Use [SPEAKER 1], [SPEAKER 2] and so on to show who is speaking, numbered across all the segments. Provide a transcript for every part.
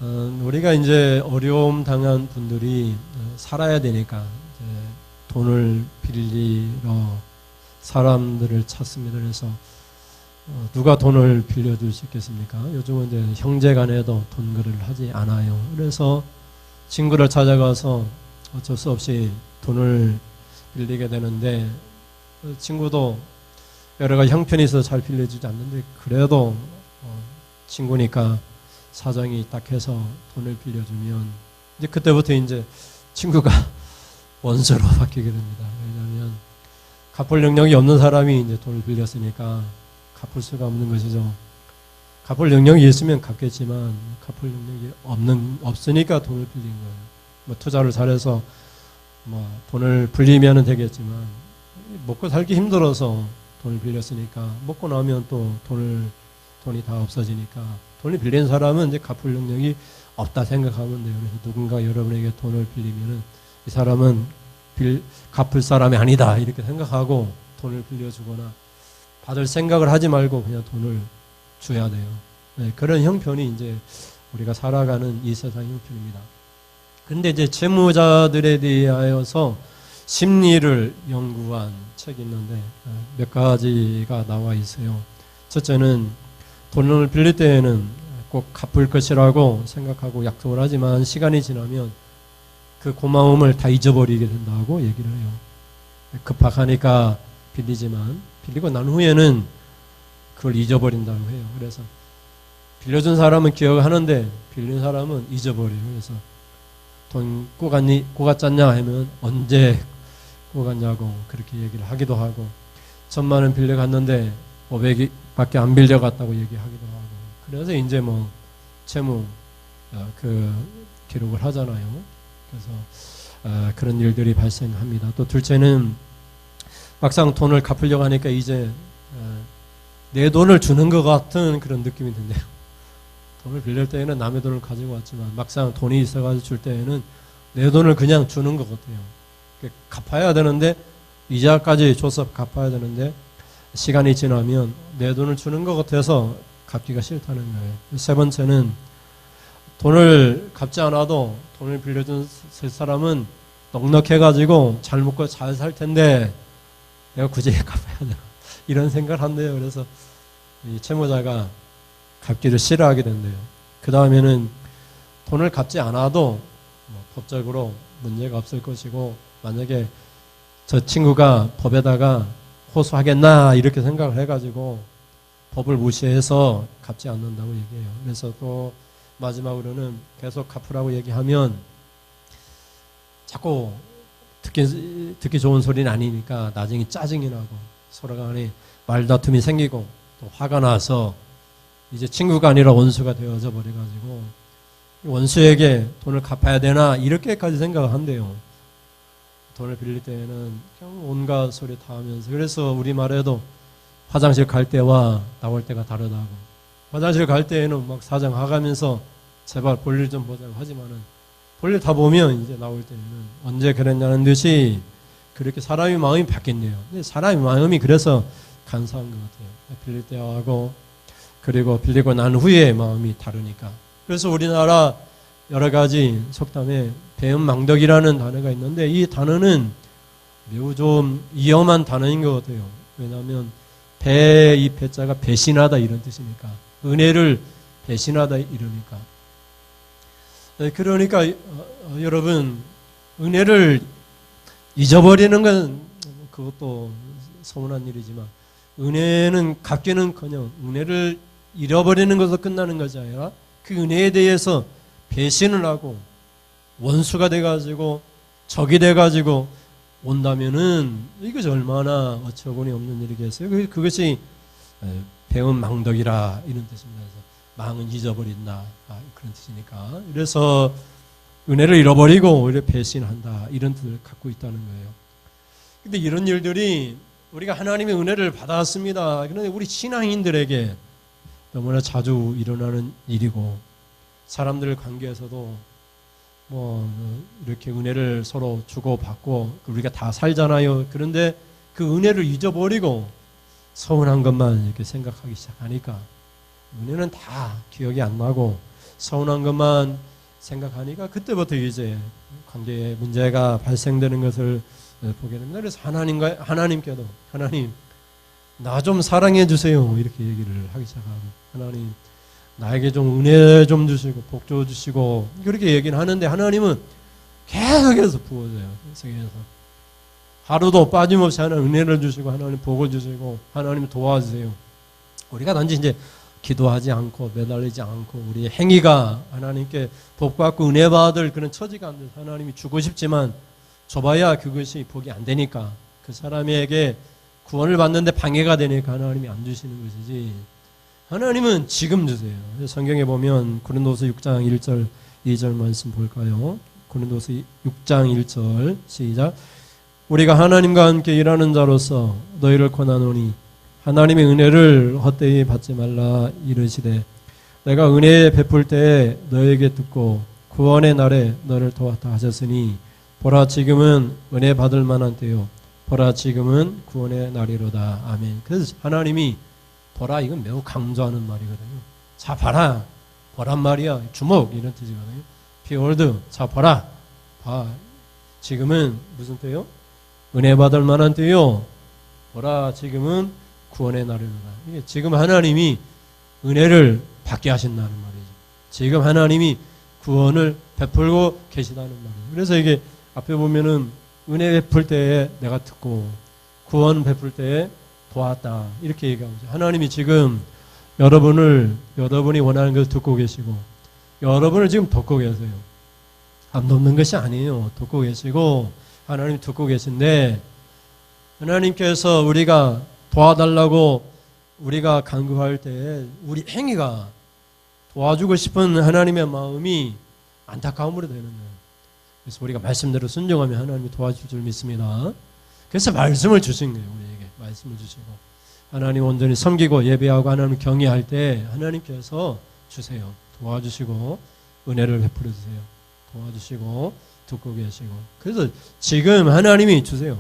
[SPEAKER 1] 우리가 이제 어려움 당한 분들이 살아야 되니까 이제 돈을 빌리러 사람들을 찾습니다. 그래서 누가 돈을 빌려줄 수 있겠습니까? 요즘은 이제 형제간에도 돈거래를 하지 않아요. 그래서 친구를 찾아가서 어쩔 수 없이 돈을 빌리게 되는데 친구도 여러 가지 형편이 있어서 잘 빌려주지 않는데 그래도 친구니까 사정이 딱 해서 돈을 빌려주면 이제 그때부터 이제 친구가 원수로 바뀌게 됩니다. 왜냐하면 갚을 능력이 없는 사람이 이제 돈을 빌렸으니까 갚을 수가 없는 것이죠. 갚을 능력이 있으면 갚겠지만 갚을 능력이 없으니까 돈을 빌린 거예요. 뭐 투자를 잘해서 뭐 돈을 불리면 되겠지만 먹고 살기 힘들어서 돈을 빌렸으니까 먹고 나면 또 돈이 다 없어지니까 돈을 빌린 사람은 이제 갚을 능력이 없다 생각하면 돼요. 그래서 누군가 여러분에게 돈을 빌리면은 이 사람은 갚을 사람이 아니다 이렇게 생각하고 돈을 빌려주거나 받을 생각을 하지 말고 그냥 돈을 줘야 돼요. 네, 그런 형편이 이제 우리가 살아가는 이 세상 형편입니다. 근데 이제 채무자들에 대하여서 심리를 연구한 책이 있는데 몇 가지가 나와 있어요. 첫째는 돈을 빌릴 때에는 꼭 갚을 것이라고 생각하고 약속을 하지만 시간이 지나면 그 고마움을 다 잊어버리게 된다고 얘기를 해요. 급박하니까 빌리지만 빌리고 난 후에는 그걸 잊어버린다고 해요. 그래서 빌려준 사람은 기억하는데 빌린 사람은 잊어버려요. 그래서 돈 꼬갔잖냐 하면 언제 꼬갔냐고 그렇게 얘기를 하기도 하고 1,000만 원 빌려갔는데 500밖에 안 빌려갔다고 얘기하기도 하고 그래서 이제 뭐 채무 그 기록을 하잖아요. 그래서 그런 일들이 발생합니다. 또 둘째는 막상 돈을 갚으려고 하니까 이제 내 돈을 주는 것 같은 그런 느낌이 든대요. 돈을 빌릴 때에는 남의 돈을 가지고 왔지만 막상 돈이 있어가지고 줄 때에는 내 돈을 그냥 주는 것 같아요. 갚아야 되는데 이자까지 줘서 갚아야 되는데 시간이 지나면 내 돈을 주는 것 같아서 갚기가 싫다는 거예요. 세 번째는 돈을 갚지 않아도 돈을 빌려준 사람은 넉넉해가지고 잘 먹고 잘 살 텐데 내가 굳이 갚아야 되나 이런 생각을 한대요. 그래서 이 채무자가 갚기를 싫어하게 된대요. 그 다음에는 돈을 갚지 않아도 뭐 법적으로 문제가 없을 것이고 만약에 저 친구가 법에다가 호소하겠나 이렇게 생각을 해가지고 법을 무시해서 갚지 않는다고 얘기해요. 그래서 또 마지막으로는 계속 갚으라고 얘기하면 자꾸 듣기 좋은 소리는 아니니까 나중에 짜증이 나고 서로 간에 말다툼이 생기고 또 화가 나서 이제 친구가 아니라 원수가 되어져 버려가지고 원수에게 돈을 갚아야 되나 이렇게까지 생각을 한대요. 돈을 빌릴 때에는 그냥 온갖 소리 다 하면서 그래서 우리말에도 화장실 갈 때와 나올 때가 다르다고 화장실 갈 때에는 막 사정하가면서 제발 볼일 좀 보자고 하지만은 볼일 다 보면 이제 나올 때는 언제 그랬냐는 듯이 그렇게 사람이 마음이 바뀐대요. 근데 사람이 마음이 그래서 간사한 것 같아요. 빌릴 때하고 그리고 빌리고 난 후에 마음이 다르니까. 그래서 우리나라 여러 가지 속담에 배은망덕이라는 단어가 있는데 이 단어는 매우 좀 위험한 단어인 것 같아요. 왜냐하면 이 배자가 배신하다 이런 뜻이니까 은혜를 배신하다 이러니까. 그러니까 여러분 은혜를 잊어버리는 건 그것도 서운한 일이지만 은혜는 갚기는커녕 은혜를 잃어버리는 것으로 끝나는 것이 아니라 그 은혜에 대해서 배신을 하고 원수가 돼가지고 적이 돼가지고 온다면은 이것이 얼마나 어처구니 없는 일이겠어요. 그것이 배은망덕이라 이런 뜻입니다. 그래서 망은 잊어버린다 그런 뜻이니까. 그래서 은혜를 잃어버리고 오히려 배신한다 이런 뜻을 갖고 있다는 거예요. 근데 이런 일들이 우리가 하나님의 은혜를 받았습니다. 그런데 우리 신앙인들에게 너무나 자주 일어나는 일이고 사람들 관계에서도 뭐 이렇게 은혜를 서로 주고받고 우리가 다 살잖아요. 그런데 그 은혜를 잊어버리고 서운한 것만 이렇게 생각하기 시작하니까 은혜는 다 기억이 안 나고 서운한 것만 생각하니까 그때부터 이제 관계에 문제가 발생되는 것을 보게 됩니다. 그래서 하나님께도 하나님 나 좀 사랑해 주세요 이렇게 얘기를 하기 시작하고 하나님 나에게 좀 은혜 좀 주시고 복 줘 주시고 그렇게 얘기는 하는데 하나님은 계속해서 부어줘요. 계속해서 하루도 빠짐없이 하나님 은혜를 주시고 하나님 복을 주시고 하나님 도와주세요. 우리가 단지 이제 기도하지 않고 매달리지 않고 우리의 행위가 하나님께 복받고 은혜 받을 그런 처지가 안 돼서 하나님이 주고 싶지만 줘봐야 그것이 복이 안 되니까 그 사람에게 구원을 받는데 방해가 되니까 하나님이 안 주시는 것이지 하나님은 지금 주세요. 성경에 보면 고린도서 6장 1절 2절 말씀 볼까요? 고린도서 6장 1절 시작. 우리가 하나님과 함께 일하는 자로서 너희를 권하노니 하나님의 은혜를 헛되이 받지 말라 이르시되 내가 은혜 베풀 때에 너에게 듣고 구원의 날에 너를 도왔다 하셨으니 보라 지금은 은혜 받을 만한 때요 보라 지금은 구원의 날이로다. 아멘. 그래서 하나님이 보라 이건 매우 강조하는 말이거든요. 자 봐라 보란 말이야. 주목 이런 뜻이거든요. 비올드 자 봐라 봐 지금은 무슨 때요? 은혜 받을 만한 때요 보라 지금은 구원의 날이로다. 이게 지금 하나님이 은혜를 받게 하신다는 말이죠. 지금 하나님이 구원을 베풀고 계시다는 말이죠. 그래서 이게 앞에 보면은 은혜 베풀 때에 내가 듣고 구원 베풀 때에 도왔다 이렇게 얘기하고 있어요. 하나님이 지금 여러분이 원하는 것을 듣고 계시고 여러분을 지금 돕고 계세요. 안 돕는 것이 아니에요. 돕고 계시고 하나님 듣고 계신데 하나님께서 우리가 도와달라고 우리가 간구할 때 우리 행위가 도와주고 싶은 하나님의 마음이 안타까움으로 되는 거예요. 그래서 우리가 말씀대로 순종하면 하나님이 도와줄 줄 믿습니다. 그래서 말씀을 주신 거예요. 우리에게 말씀을 주시고 하나님 온전히 섬기고 예배하고 하나님 경외할 때 하나님께서 주세요. 도와주시고 은혜를 베풀어 주세요. 도와주시고 듣고 계시고 그래서 지금 하나님이 주세요.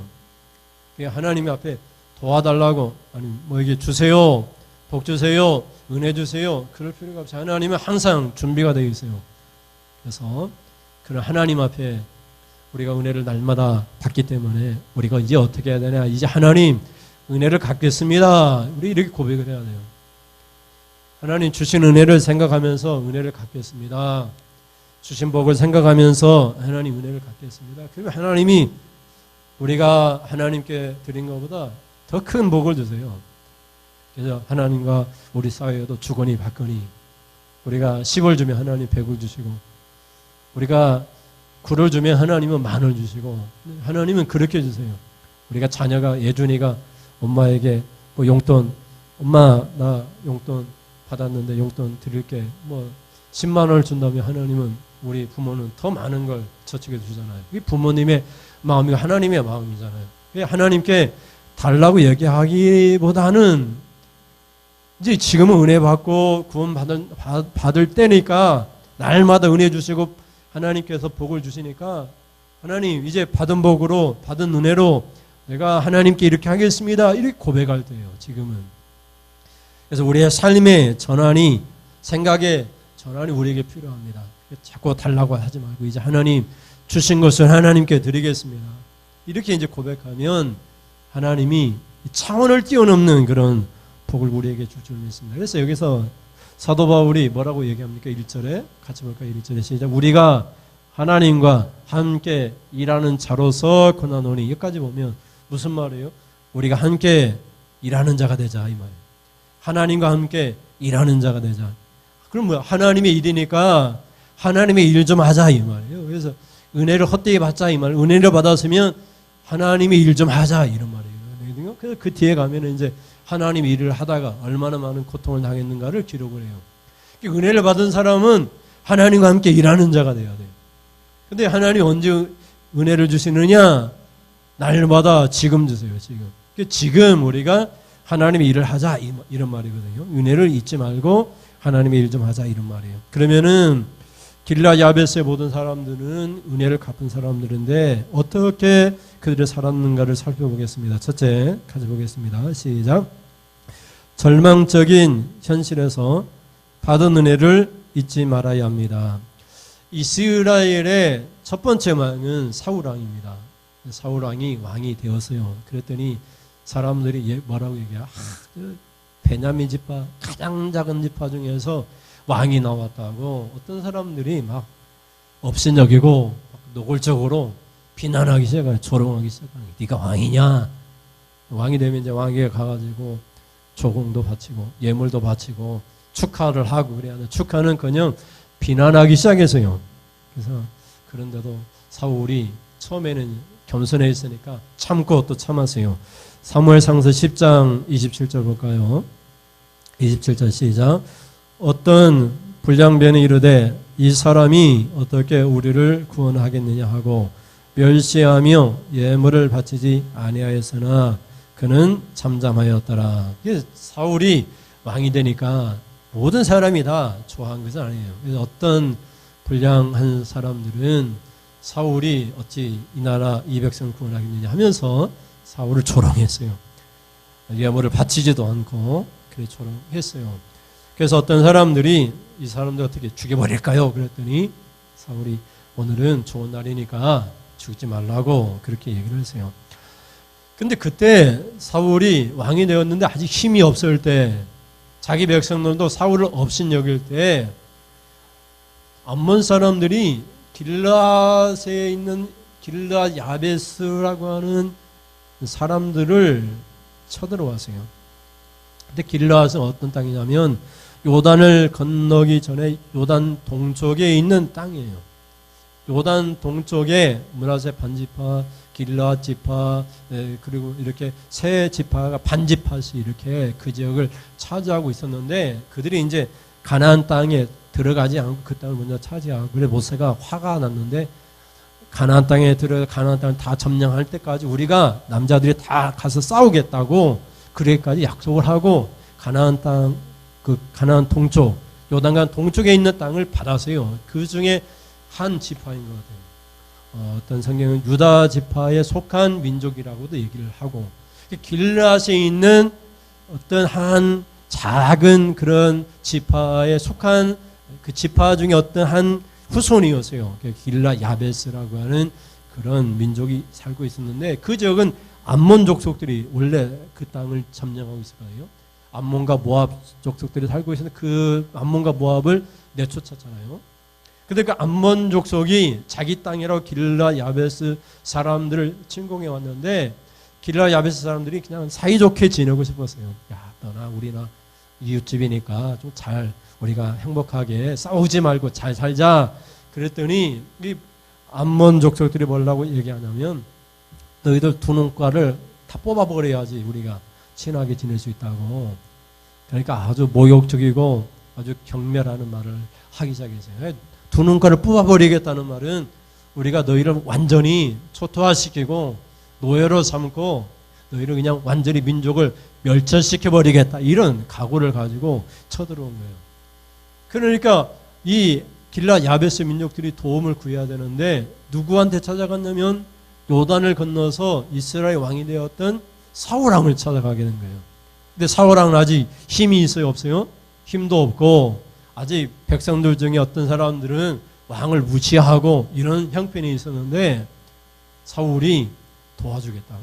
[SPEAKER 1] 하나님 앞에 도와달라고 아니 뭐에게 주세요. 복 주세요. 은혜 주세요. 그럴 필요가 없이 하나님은 항상 준비가 되어 있어요. 그래서 그런 하나님 앞에 우리가 은혜를 날마다 받기 때문에 우리가 이제 어떻게 해야 되냐. 이제 하나님 은혜를 갚겠습니다. 우리 이렇게 고백을 해야 돼요. 하나님 주신 은혜를 생각하면서 은혜를 갚겠습니다. 주신 복을 생각하면서 하나님 은혜를 갚겠습니다. 그러면 하나님이 우리가 하나님께 드린 것보다 더 큰 복을 주세요. 그래서 하나님과 우리 사회에도 주거니 받거니 우리가 10을 주면 하나님 100을 주시고 우리가 9를 주면 하나님은 10,000을 주시고 하나님은 그렇게 주세요. 우리가 자녀가 예준이가 엄마에게 뭐 용돈 엄마 나 용돈 받았는데 용돈 드릴게 뭐 10만 원을 준다면 하나님은 우리 부모는 더 많은 걸 저축해 주잖아요. 이 부모님의 마음이 하나님의 마음이잖아요. 하나님께 달라고 얘기하기보다는 이제 지금은 은혜 받고 구원 받을 때니까 날마다 은혜 주시고 하나님께서 복을 주시니까 하나님 이제 받은 복으로 받은 은혜로 내가 하나님께 이렇게 하겠습니다. 이렇게 고백할 때예요. 지금은. 그래서 우리의 삶의 전환이 생각의 전환이 우리에게 필요합니다. 자꾸 달라고 하지 말고 이제 하나님 주신 것을 하나님께 드리겠습니다. 이렇게 이제 고백하면 하나님이 차원을 뛰어넘는 그런 복을 우리에게 줄 줄 믿습니다. 그래서 여기서 사도 바울이 뭐라고 얘기합니까? 1절에 같이 볼까요? 1절에 시작. 우리가 하나님과 함께 일하는 자로서 권하노니 여기까지 보면 무슨 말이에요? 우리가 함께 일하는 자가 되자 이 말이에요. 하나님과 함께 일하는 자가 되자. 그럼 뭐야? 하나님의 일이니까 하나님의 일 좀 하자 이 말이에요. 그래서 은혜를 헛되이 받자 이 말. 은혜를 받았으면 하나님의 일 좀 하자 이런 말이에요. 그래서 그 뒤에 가면 이제 하나님 일을 하다가 얼마나 많은 고통을 당했는가를 기록을 해요. 은혜를 받은 사람은 하나님과 함께 일하는 자가 돼야 돼요. 근데 하나님이 언제 은혜를 주시느냐? 날마다 지금 주세요. 지금 우리가 하나님의 일을 하자 이런 말이거든요. 은혜를 잊지 말고 하나님의 일 좀 하자 이런 말이에요. 그러면은 길라 야베스의 모든 사람들은 은혜를 갚은 사람들인데 어떻게 그들이 살았는가를 살펴보겠습니다. 첫째 가져보겠습니다. 시작. 절망적인 현실에서 받은 은혜를 잊지 말아야 합니다. 이스라엘의 첫 번째 왕은 사울 왕입니다. 사울 왕이 왕이 되었어요. 그랬더니 사람들이 뭐라고 얘기해요? 베냐민 지파 가장 작은 지파 중에서 왕이 나왔다고 어떤 사람들이 막 업신여기고 노골적으로 비난하기 시작해요. 조롱하기 시작해요. 네가 왕이냐? 왕이 되면 이제 왕에게 가가지고 조공도 바치고 예물도 바치고 축하를 하고 그래야 돼. 축하는커녕 비난하기 시작했어요. 그래서 그런데도 사울이 처음에는 겸손해 있으니까 참고 또 참았어요. 사무엘상서 10장 27절 볼까요? 27절 시작. 어떤 불량배는 이르되 이 사람이 어떻게 우리를 구원하겠느냐 하고 멸시하며 예물을 바치지 아니하였으나 그는 잠잠하였더라. 사울이 왕이 되니까 모든 사람이 다 좋아한 것은 아니에요. 그래서 어떤 불량한 사람들은 사울이 어찌 이 나라 이 백성을 구원하겠느냐 하면서 사울을 조롱했어요. 예물을 바치지도 않고 그래 조롱했어요. 그래서 어떤 사람들이 이 사람들 어떻게 죽여버릴까요? 그랬더니 사울이 오늘은 좋은 날이니까 죽지 말라고 그렇게 얘기를 했어요. 근데 그때 사울이 왕이 되었는데 아직 힘이 없을 때 자기 백성들도 사울을 업신여길 때 암몬 사람들이 길르앗에 있는 길르앗 야베스라고 하는 사람들을 쳐들어왔어요. 근데 길르앗은 어떤 땅이냐면 요단을 건너기 전에 요단 동쪽에 있는 땅이에요. 요단 동쪽에 므낫세 반지파, 길르앗 지파, 그리고 이렇게 세 지파가 반지파씩 이렇게 그 지역을 차지하고 있었는데 그들이 이제 가나안 땅에 들어가지 않고 그 땅을 먼저 차지하고 그래 모세가 화가 났는데 가나안 땅에 들어가 가나안 땅을 다 점령할 때까지 우리가 남자들이 다 가서 싸우겠다고 그래까지 약속을 하고 가나안 땅 그 가나안 동쪽 요단강 동쪽에 있는 땅을 받았어요. 그 중에 한 지파인 것 같아요. 어떤 성경은 유다 지파에 속한 민족이라고도 얘기를 하고 길르앗에 있는 어떤 한 작은 그런 지파에 속한 그 지파 중에 어떤 한 후손이었어요. 길르앗 야베스라고 하는 그런 민족이 살고 있었는데 그 지역은 암몬 족속들이 원래 그 땅을 점령하고 있었거든요. 암몬과 모압 족속들이 살고 있었는데 그 암몬과 모압을 내쫓았잖아요. 근데 그 암몬 족속이 자기 땅이라고 길르앗 야베스 사람들을 침공해 왔는데 길르앗 야베스 사람들이 그냥 사이좋게 지내고 싶었어요. 야, 너나 우리나 이웃집이니까 좀 잘 우리가 행복하게 싸우지 말고 잘 살자. 그랬더니 이 암몬 족속들이 뭐라고 얘기하냐면 너희들 두 눈가를 다 뽑아버려야지 우리가 친하게 지낼 수 있다고. 그러니까 아주 모욕적이고 아주 경멸하는 말을 하기 시작했어요. 두 눈가를 뽑아버리겠다는 말은 우리가 너희를 완전히 초토화시키고 노예로 삼고 너희를 그냥 완전히 민족을 멸절시켜버리겠다 이런 각오를 가지고 쳐들어온 거예요. 그러니까 이 길르앗 야베스 민족들이 도움을 구해야 되는데 누구한테 찾아갔냐면 요단을 건너서 이스라엘 왕이 되었던 사울 왕을 찾아가게 된 거예요. 근데 사울 왕은 아직 힘이 있어요, 없어요? 힘도 없고 아직 백성들 중에 어떤 사람들은 왕을 무시하고 이런 형편이 있었는데 사울이 도와주겠다고.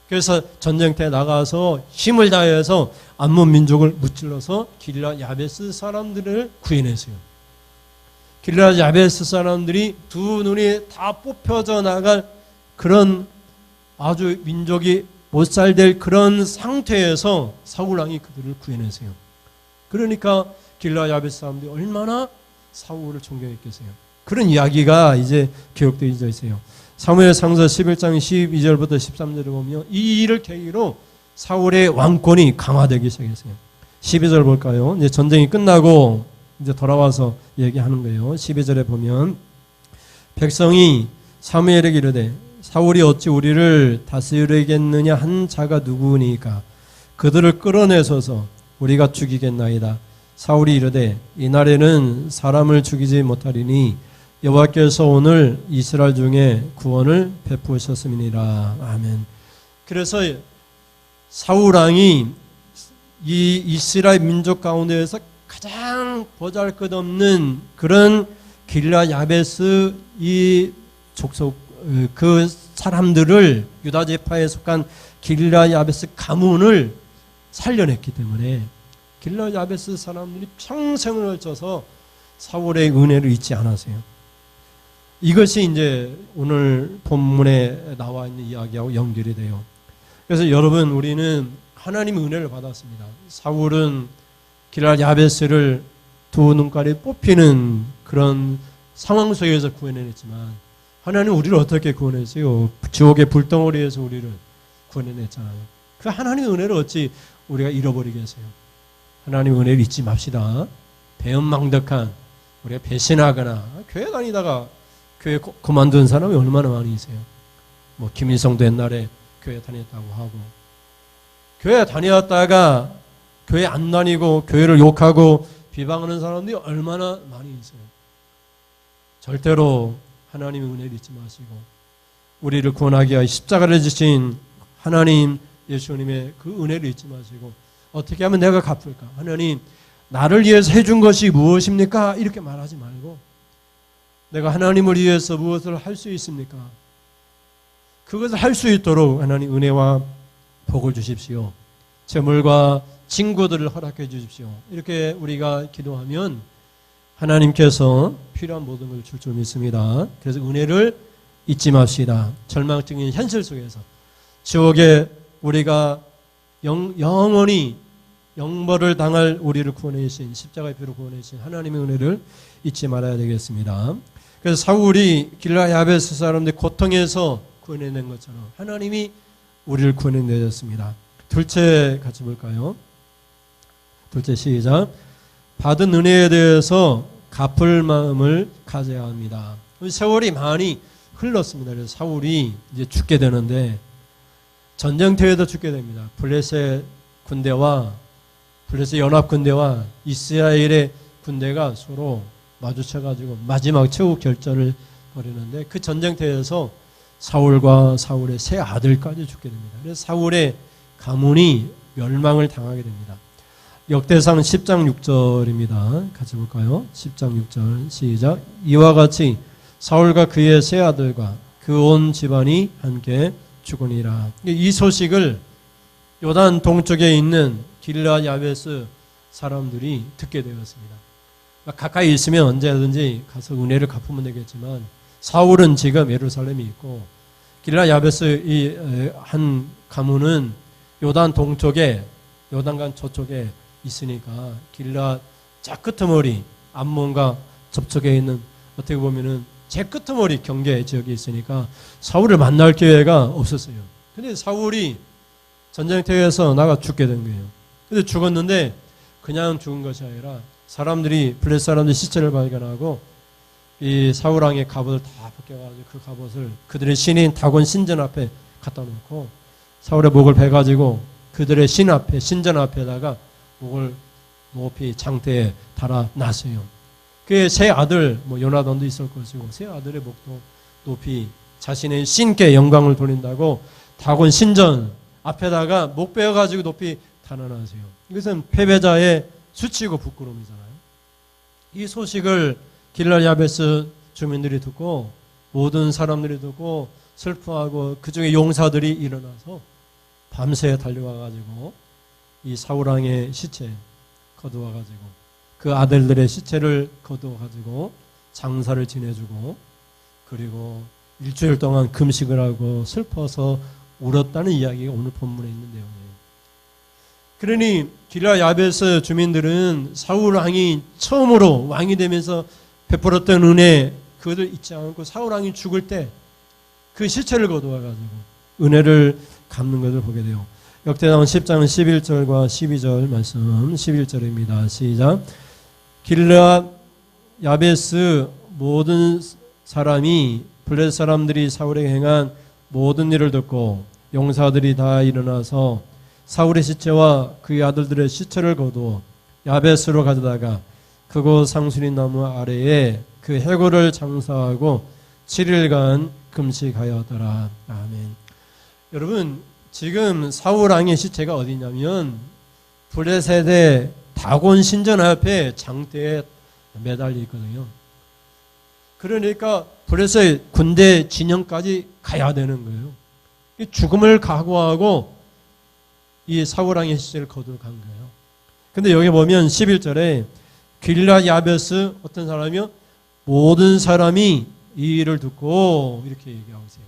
[SPEAKER 1] 그래서 전쟁터에 나가서 힘을 다해서 암몬 민족을 무찔러서 길르앗 야베스 사람들을 구해냈어요. 길르앗 야베스 사람들이 두 눈이 다 뽑혀져 나갈 그런 아주 민족이 못 살될 그런 상태에서 사울 왕이 그들을 구해냈어요. 그러니까 길르앗 야베스 사람들이 얼마나 사울을 존경했겠어요. 그런 이야기가 이제 기록되어 있어요. 사무엘상서 11장 12절부터 13절을 보면 이 일을 계기로 사울의 왕권이 강화되기 시작했어요. 12절 볼까요? 이제 전쟁이 끝나고 이제 돌아와서 얘기하는 거예요. 12절에 보면 백성이 사무엘에게 이르되 사울이 어찌 우리를 다스리겠느냐 한 자가 누구니까 그들을 끌어내소서 우리가 죽이겠나이다. 사울이 이르되 이날에는 사람을 죽이지 못하리니 여호와께서 오늘 이스라엘 중에 구원을 베푸셨음이니라. 아멘. 그래서 사울 왕이 이 이스라엘 민족 가운데에서 가장 보잘것없는 그런 길라 야베스 이 족속 그 사람들을 유다 지파에 속한 길라 야베스 가문을 살려냈기 때문에 길라 야베스 사람들이 평생을 걸쳐서 사울의 은혜를 잊지 않았어요. 이것이 이제 오늘 본문에 나와 있는 이야기하고 연결이 돼요. 그래서 여러분, 우리는 하나님의 은혜를 받았습니다. 사울은 길라 야베스를 두 눈깔이 뽑히는 그런 상황 속에서 구원해냈지만 하나님 우리를 어떻게 구원했어요? 지옥의 불덩어리에서 우리를 구원해냈잖아요. 그 하나님의 은혜를 어찌 우리가 잃어버리겠어요? 하나님의 은혜를 잊지 맙시다. 배은망덕한, 우리가 배신하거나 교회 다니다가 교회 그만둔 사람이 얼마나 많이 있어요. 뭐 김일성도 옛날에 교회 다녔다고 하고, 교회 다녔다가 교회 안 다니고 교회를 욕하고 비방하는 사람들이 얼마나 많이 있어요. 절대로 하나님의 은혜를 잊지 마시고 우리를 구원하기 위하여 십자가를 지신 하나님 예수님의 그 은혜를 잊지 마시고 어떻게 하면 내가 갚을까? 하나님, 나를 위해서 해준 것이 무엇입니까? 이렇게 말하지 말고 내가 하나님을 위해서 무엇을 할 수 있습니까? 그것을 할 수 있도록 하나님 은혜와 복을 주십시오. 재물과 친구들을 허락해 주십시오. 이렇게 우리가 기도하면 하나님께서 필요한 모든 걸 줄 줄 믿습니다. 그래서 은혜를 잊지 맙시다. 절망적인 현실 속에서 지옥에 우리가 영원히 영벌을 당할 우리를 구원해주신, 십자가의 피로 구원해주신 하나님의 은혜를 잊지 말아야 되겠습니다. 그래서 사울이 길라 야베스 사람들 고통에서 구원해낸 것처럼 하나님이 우리를 구원해내셨습니다. 둘째 같이 볼까요? 둘째 시작. 받은 은혜에 대해서 갚을 마음을 가져야 합니다. 세월이 많이 흘렀습니다. 그래서 사울이 이제 죽게 되는데 전쟁터에도 죽게 됩니다. 블레셋 군대와 블레셋 연합 군대와 이스라엘의 군대가 서로 마주쳐가지고 마지막 최후 결전을 벌이는데 그 전쟁터에서 사울과 사울의 세 아들까지 죽게 됩니다. 그래서 사울의 가문이 멸망을 당하게 됩니다. 역대상 10장 6절입니다. 같이 볼까요? 10장 6절 시작. 이와 같이 사울과 그의 세 아들과 그 온 집안이 함께 죽으니라. 이 소식을 요단 동쪽에 있는 길라 야베스 사람들이 듣게 되었습니다. 가까이 있으면 언제든지 가서 은혜를 갚으면 되겠지만 사울은 지금 예루살렘이 있고 길라 야베스 이 한 가문은 요단 동쪽에, 요단강 저쪽에 있으니까 길라 자 끄트머리 암몬과 접촉해 있는 어떻게 보면은 제 끄트머리 경계 지역에 있으니까 사울을 만날 기회가 없었어요. 근데 사울이 전쟁터에서 나가 죽게 된 거예요. 근데 죽었는데 그냥 죽은 것이 아니라 사람들이 블레셋 사람들 시체를 발견하고 이 사울왕의 갑옷을 다 벗겨가지고 그 갑옷을 그들의 신인 다곤 신전 앞에 갖다 놓고 사울의 목을 베가지고 그들의 신 앞에, 신전 앞에다가 목을 높이 장대에 달아놨어요. 그의 세 아들, 요나단도 있을 것이고 세 아들의 목도 높이 자신의 신께 영광을 돌린다고 다곤 신전 앞에다가 목 베어가지고 높이 달아놨어요. 이것은 패배자의 수치고 부끄러움이잖아요. 이 소식을 길라 야베스 주민들이 듣고 모든 사람들이 듣고 슬퍼하고 그 중에 용사들이 일어나서 밤새 달려와가지고 이 사울왕의 시체 거두어가지고 그 아들들의 시체를 거두어가지고 장사를 지내주고 그리고 일주일 동안 금식을 하고 슬퍼서 울었다는 이야기가 오늘 본문에 있는 내용이에요. 그러니 길라 야베스 주민들은 사울 왕이 처음으로 왕이 되면서 베풀었던 은혜 그것을 잊지 않고 사울 왕이 죽을 때 그 시체를 거두어가지고 은혜를 갚는 것을 보게 돼요. 역대상 10장 11절과 12절 말씀 11절입니다. 시작. 길라 야베스 모든 사람이 블레셋 사람들이 사울에게 행한 모든 일을 듣고 용사들이 다 일어나서 사울의 시체와 그의 아들들의 시체를 거두어 야베스로 가져다가 그곳 상수리 나무 아래에 그 해골을 장사하고 7일간 금식하였더라. 아멘. 여러분 지금 사울 왕의 시체가 어디냐면 블레셋의 다곤 신전 앞에 장대에 매달려 있거든요. 그러니까 블레셋 군대 진영까지 가야 되는 거예요. 죽음을 각오하고 이 사울왕의 시체를 거두러 간 거예요. 근데 여기 보면 11절에 길라 야베스 어떤 사람이요? 모든 사람이 이 일을 듣고 이렇게 얘기하고 있어요.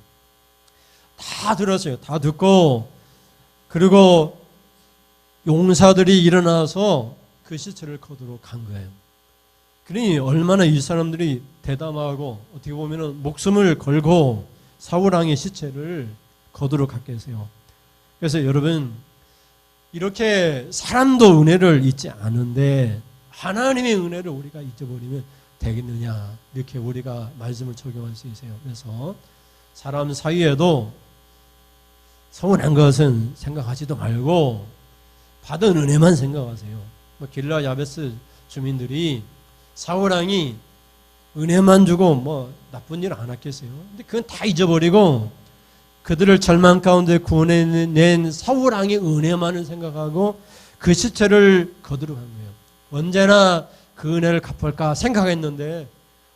[SPEAKER 1] 다 들었어요. 다 듣고 그리고 용사들이 일어나서 그 시체를 거두러 간 거예요. 그러니 얼마나 이 사람들이 대담하고 어떻게 보면 목숨을 걸고 사울왕의 시체를 거두러 갔겠어요. 그래서 여러분 이렇게 사람도 은혜를 잊지 않은데 하나님의 은혜를 우리가 잊어버리면 되겠느냐 이렇게 우리가 말씀을 적용할 수 있어요. 그래서 사람 사이에도 서운한 것은 생각하지도 말고 받은 은혜만 생각하세요. 길라 야베스 주민들이 사울왕이 은혜만 주고 나쁜 일 안 했겠어요. 근데 그건 다 잊어버리고 그들을 절망 가운데 구원해낸 사울왕의 은혜만을 생각하고 그 시체를 거두러 간 거예요. 언제나 그 은혜를 갚을까 생각했는데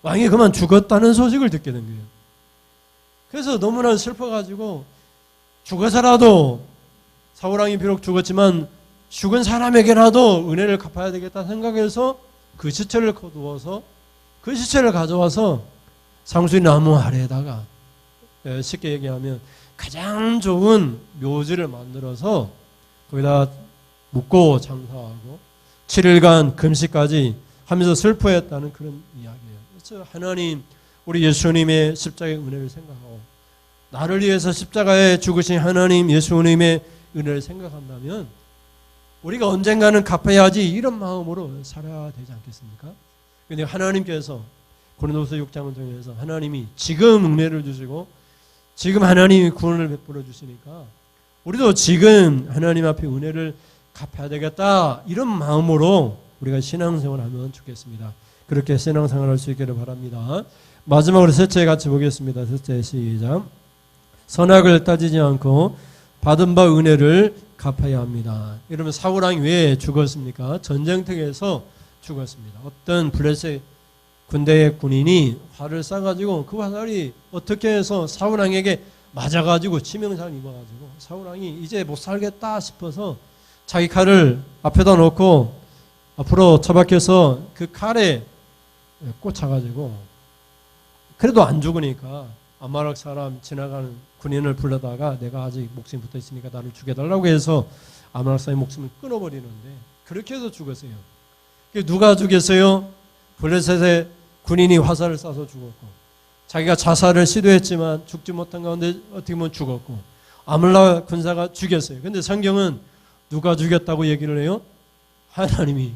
[SPEAKER 1] 왕이 그만 죽었다는 소식을 듣게 된 거예요. 그래서 너무나 슬퍼가지고 죽어서라도 사울왕이 비록 죽었지만 죽은 사람에게라도 은혜를 갚아야 되겠다 생각해서 그 시체를 거두어서 그 시체를 가져와서 상수리 나무 아래에다가 쉽게 얘기하면 가장 좋은 묘지를 만들어서 거기다 묵고 장사하고 7일간 금식까지 하면서 슬퍼했다는 그런 이야기예요. 그래서 하나님 우리 예수님의 십자가의 은혜를 생각하고 나를 위해서 십자가에 죽으신 하나님 예수님의 은혜를 생각한다면 우리가 언젠가는 갚아야지 이런 마음으로 살아야 되지 않겠습니까? 그런데 하나님께서 고린도서 6장을 통해서 하나님이 지금 은혜를 주시고 지금 하나님이 구원을 베풀어 주시니까 우리도 지금 하나님 앞에 은혜를 갚아야 되겠다 이런 마음으로 우리가 신앙생활을 하면 좋겠습니다. 그렇게 신앙생활을 할 수 있기를 바랍니다. 마지막으로 셋째 같이 보겠습니다. 셋째 시작. 선악을 따지지 않고 받은 바 은혜를 갚아야 합니다. 이러면 사울왕이 왜 죽었습니까? 전쟁터에서 죽었습니다. 어떤 블레셋 군대의 군인이 활을 쏴가지고 그 화살이 어떻게 해서 사울왕에게 맞아가지고 치명상을 입어가지고 사울왕이 이제 못 살겠다 싶어서 자기 칼을 앞에다 놓고 앞으로 처박혀서 그 칼에 꽂혀가지고 그래도 안 죽으니까 아말렉 사람 지나가는 군인을 불러다가 내가 아직 목숨이 붙어 있으니까 나를 죽여달라고 해서 아말렉 사람의 목숨을 끊어버리는데 그렇게 해서 죽었어요. 누가 죽였어요? 블레셋의 군인이 화살을 쏴서 죽었고 자기가 자살을 시도했지만 죽지 못한 가운데 어떻게 보면 죽었고 아말렉 군사가 죽였어요. 그런데 성경은 누가 죽였다고 얘기를 해요? 하나님이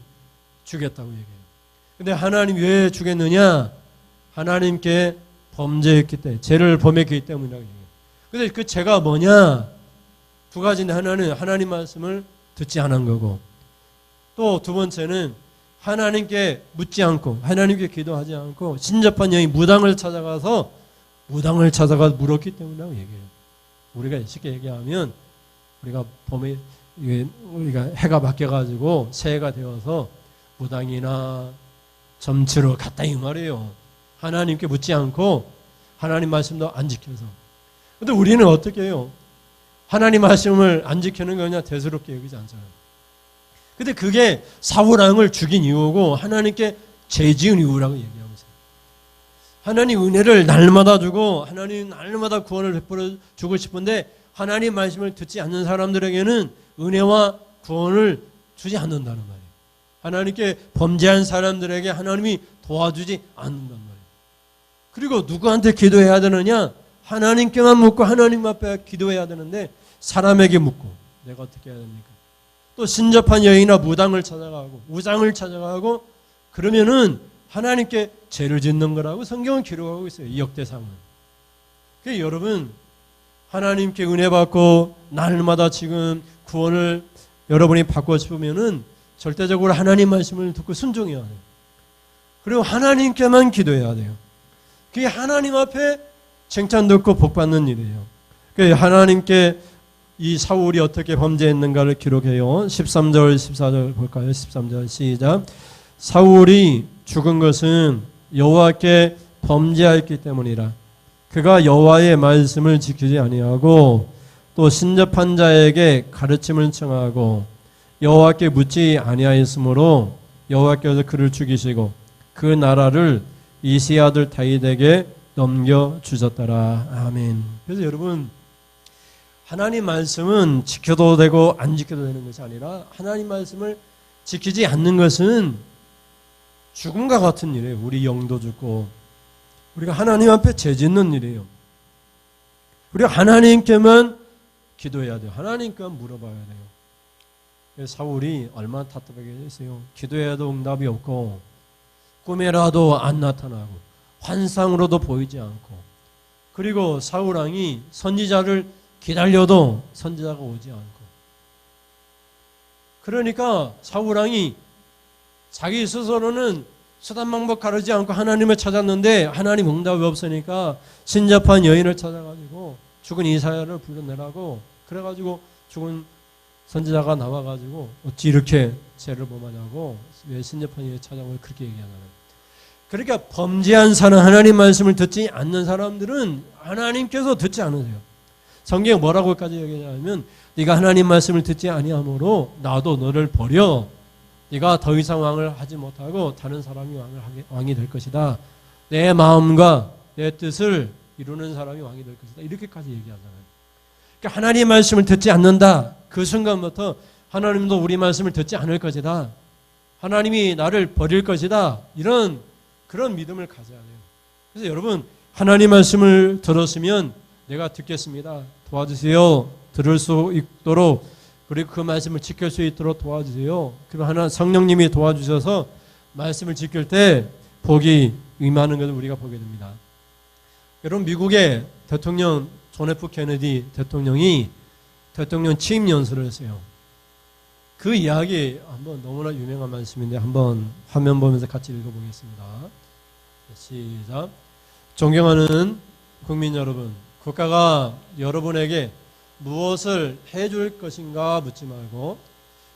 [SPEAKER 1] 죽였다고 얘기해요. 그런데 하나님이 왜 죽였느냐? 하나님께 범죄했기 때문에 죄를 범했기 때문이라고 얘기해요. 그런데 그 죄가 뭐냐? 두 가지인데 하나는 하나님 말씀을 듣지 않은 거고 또 두 번째는 하나님께 묻지 않고 하나님께 기도하지 않고 신접한 여인 무당을 찾아가 물었기 때문이라고 얘기해요. 우리가 쉽게 얘기하면 우리가 우리가 해가 바뀌어가지고 새해가 되어서 무당이나 점치러 갔다 이 말이에요. 하나님께 묻지 않고 하나님 말씀도 안 지켜서. 근데 우리는 어떻게 해요? 하나님 말씀을 안 지키는 거 그냥 대수롭게 여기지 않잖아요. 근데 그게 사울왕을 죽인 이유고 하나님께 죄 지은 이유라고 얘기하고 있어요. 하나님 은혜를 날마다 주고 하나님 날마다 구원을 베풀어 주고 싶은데 하나님 말씀을 듣지 않는 사람들에게는 은혜와 구원을 주지 않는다는 말이에요. 하나님께 범죄한 사람들에게 하나님이 도와주지 않는단 말이에요. 그리고 누구한테 기도해야 되느냐? 하나님께만 묻고 하나님 앞에 기도해야 되는데 사람에게 묻고 내가 어떻게 해야 됩니까? 또 신접한 여인이나 무당을 찾아가고 우상을 찾아가고 그러면은 하나님께 죄를 짓는 거라고 성경은 기록하고 있어요. 이 역대상은. 그래서 여러분 하나님께 은혜 받고 날마다 지금 구원을 여러분이 받고 싶으면은 절대적으로 하나님 말씀을 듣고 순종해야 돼요. 그리고 하나님께만 기도해야 돼요. 그게 하나님 앞에 칭찬 듣고 복 받는 일이에요. 하나님께 이 사울이 어떻게 범죄했는가를 기록해요. 13절 14절 볼까요? 13절 시작. 사울이 죽은 것은 여호와께 범죄하였기 때문이라. 그가 여호와의 말씀을 지키지 아니하고 또 신접한 자에게 가르침을 청하고 여호와께 묻지 아니하였으므로 여호와께서 그를 죽이시고 그 나라를 이시 아들 다윗에게 넘겨 주셨더라. 아멘. 그래서 여러분, 하나님 말씀은 지켜도 되고 안 지켜도 되는 것이 아니라 하나님 말씀을 지키지 않는 것은 죽음과 같은 일이에요. 우리 영도 죽고 우리가 하나님 앞에 죄 짓는 일이에요. 우리가 하나님께만 기도해야 돼요. 하나님께만 물어봐야 돼요. 사울이 얼마나 답답하게 했어요. 기도해도 응답이 없고 꿈에라도 안 나타나고 환상으로도 보이지 않고, 그리고 사울 왕이 선지자를 기다려도 선지자가 오지 않고, 그러니까 사울 왕이 자기 스스로는 수단 방법 가르지 않고 하나님을 찾았는데 하나님 응답이 없으니까 신접한 여인을 찾아가지고 죽은 이사야를 불러내라고, 그래가지고 죽은 선지자가 나와가지고 어찌 이렇게 죄를 범하냐고 왜 신접한 여인을 찾아가고 그렇게 얘기하잖아요. 그러니까 범죄한 사람, 하나님 말씀을 듣지 않는 사람들은 하나님께서 듣지 않으세요. 성경에 뭐라고까지 얘기하냐면 네가 하나님 말씀을 듣지 아니하므로 나도 너를 버려 네가 더 이상 왕을 하지 못하고 다른 사람이 왕이 될 것이다. 내 마음과 내 뜻을 이루는 사람이 왕이 될 것이다. 이렇게까지 얘기하잖아요. 그러니까 하나님 말씀을 듣지 않는다. 그 순간부터 하나님도 우리 말씀을 듣지 않을 것이다. 하나님이 나를 버릴 것이다. 이런 그런 믿음을 가져야 돼요. 그래서 여러분, 하나님 말씀을 들었으면 내가 듣겠습니다. 도와주세요. 들을 수 있도록, 그리고 그 말씀을 지킬 수 있도록 도와주세요. 그리고 성령님이 도와주셔서 말씀을 지킬 때 복이 임하는 것을 우리가 보게 됩니다. 여러분, 미국의 대통령 존 F 케네디 대통령이 대통령 취임 연설을 했어요. 그 이야기 한번, 너무나 유명한 말씀인데 한번 화면 보면서 같이 읽어보겠습니다. 시작. 존경하는 국민 여러분, 국가가 여러분에게 무엇을 해줄 것인가 묻지 말고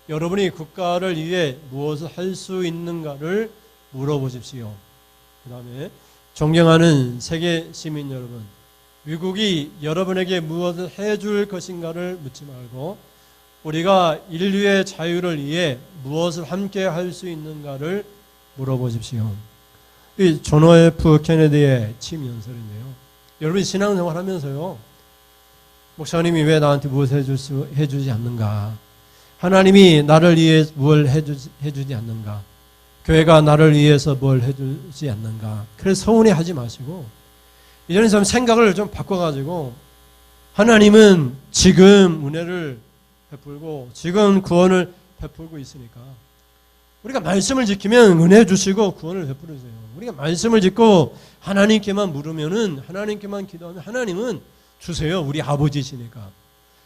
[SPEAKER 1] 여러분이 국가를 위해 무엇을 할 수 있는가를 물어보십시오. 그 다음에 존경하는 세계 시민 여러분, 미국이 여러분에게 무엇을 해줄 것인가를 묻지 말고 우리가 인류의 자유를 위해 무엇을 함께 할 수 있는가를 물어보십시오. 이 존 F 케네디의 취임 연설인데요. 여러분이 신앙생활 하면서요, 목사님이 왜 나한테 무엇을 해주지 않는가? 하나님이 나를 위해 뭘 해주지 않는가? 교회가 나를 위해서 뭘 해주지 않는가? 그래서 서운해하지 마시고 이전에 좀 생각을 좀 바꿔가지고 하나님은 지금 은혜를 베풀고 지금 구원을 베풀고 있으니까 우리가 말씀을 지키면 은혜 주시고 구원을 베풀으세요. 우리가 말씀을 짓고 하나님께만 물으면은, 하나님께만 기도하면 하나님은 주세요. 우리 아버지시니까.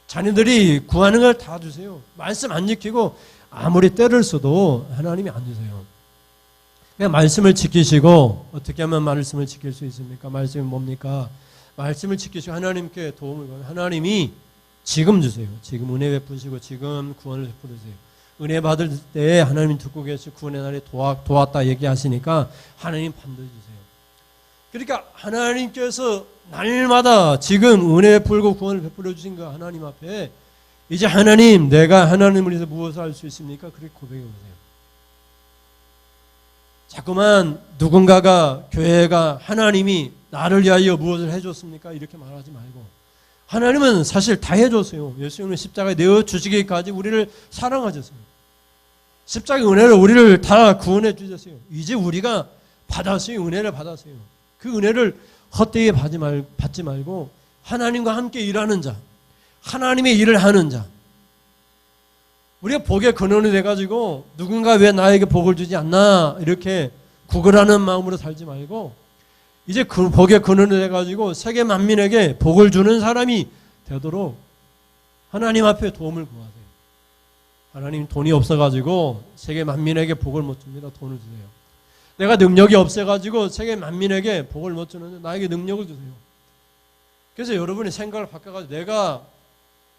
[SPEAKER 1] 자녀들이 구하는 걸 다 주세요. 말씀 안 지키고 아무리 때를 써도 하나님이 안 주세요. 그냥 말씀을 지키시고, 어떻게 하면 말씀을 지킬 수 있습니까? 말씀이 뭡니까? 말씀을 지키시고 하나님께 도움을 받으면 하나님이 지금 주세요. 지금 은혜 베푸시고 지금 구원을 베푸세요. 은혜 받을 때 하나님 듣고 계시고 구원의 날에 도왔다 얘기하시니까 하나님 반드시 주세요. 그러니까 하나님께서 날마다 지금 은혜 베풀고 구원을 베풀어 주신 그 하나님 앞에 이제 하나님, 내가 하나님을 위해서 무엇을 할 수 있습니까? 그렇게 고백해 보세요. 자꾸만 누군가가, 교회가, 하나님이 나를 위하여 무엇을 해줬습니까? 이렇게 말하지 말고 하나님은 사실 다 해줬어요. 예수님은 십자가에 내어주시기까지 우리를 사랑하셨어요. 십자가의 은혜를 우리를 다 구원해 주셨어요. 이제 우리가 받았어요. 은혜를 받았어요. 그 은혜를 헛되이 받지 말고 하나님과 함께 일하는 자, 하나님의 일을 하는 자, 우리가 복의 근원이 돼가지고 누군가 왜 나에게 복을 주지 않나 이렇게 구걸하는 마음으로 살지 말고 이제 그 복의 근원이 돼가지고 세계 만민에게 복을 주는 사람이 되도록 하나님 앞에 도움을 구하세요. 하나님, 돈이 없어가지고 세계 만민에게 복을 못 줍니다. 돈을 주세요. 내가 능력이 없어가지고 세계 만민에게 복을 못 주는데 나에게 능력을 주세요. 그래서 여러분이 생각을 바꿔가지고 내가